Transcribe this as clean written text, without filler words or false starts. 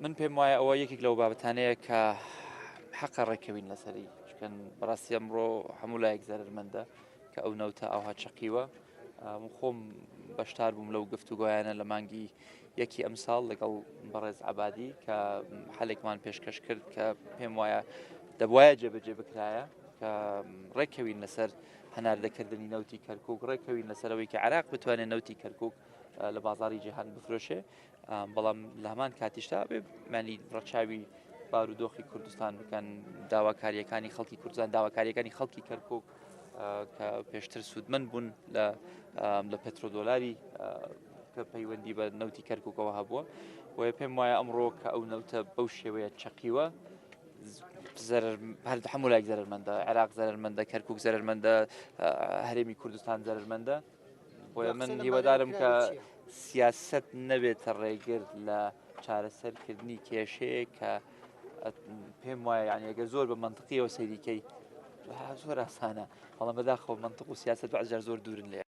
من پێم وایە ئەوە یەکێک لەو بابەتانەیە کە حەقە ڕێکەوین لەسەری چکەن بەڕاستی ئەمڕۆ هەموو لایەک زەرمەندە کە ئەو نەوتە ئەوها چەقیوە. خۆم بەشدار بووم لەو گفتوگۆیانە لە مانگی یەکی ئەمساڵ لەگەڵ بەڕێز عەبادی کە حەلێکمان پێشکەش کرد کە پێم وایە دەبوایە جێبەجێ بکرایە کە ڕێکەوین لەسەر هەناردەکردنی نەوتی کەرکووک، ڕێکەوین لەسەرەوەی کە عێراق بتوانێت نەوتی کەرکووک لە بازاڕی جیهان بفرۆشێ. بەڵام لە هەمان کاتیشتا بێ مانی ڕەچاوی بارودۆخی کوردستان بکەن، داواکاریەکانی خەڵکی کوردستان، داواکاریەکانی خەڵکی کەرکووک کە پێشتر سوودمەند بوون لە پێترۆدۆلاری کە پەیوەندی بە نەوتی کەرکووکەوە هەبووە. وە پێم وایە ئەمڕۆ کە ئەو نەوتە بەو شێوەیە چەقیوە هەموو لایەک زەرمەندە، عێراق زەرمەندە، کەرکووک زەرمەندە، هەرێمی کوردستان زەرمەندە. بۆیە من هیوادارم کە سیاست نەبێتە ڕێگر لە چارەسەرکردنی کێشەیە کە پێم وایە یعنی ئەگەر زۆر بە منطقیەوە سەیریکەی زۆر ئاسانە، بەڵام بەداخەوە منطق و سیاست بەعزار زۆر دوورن لە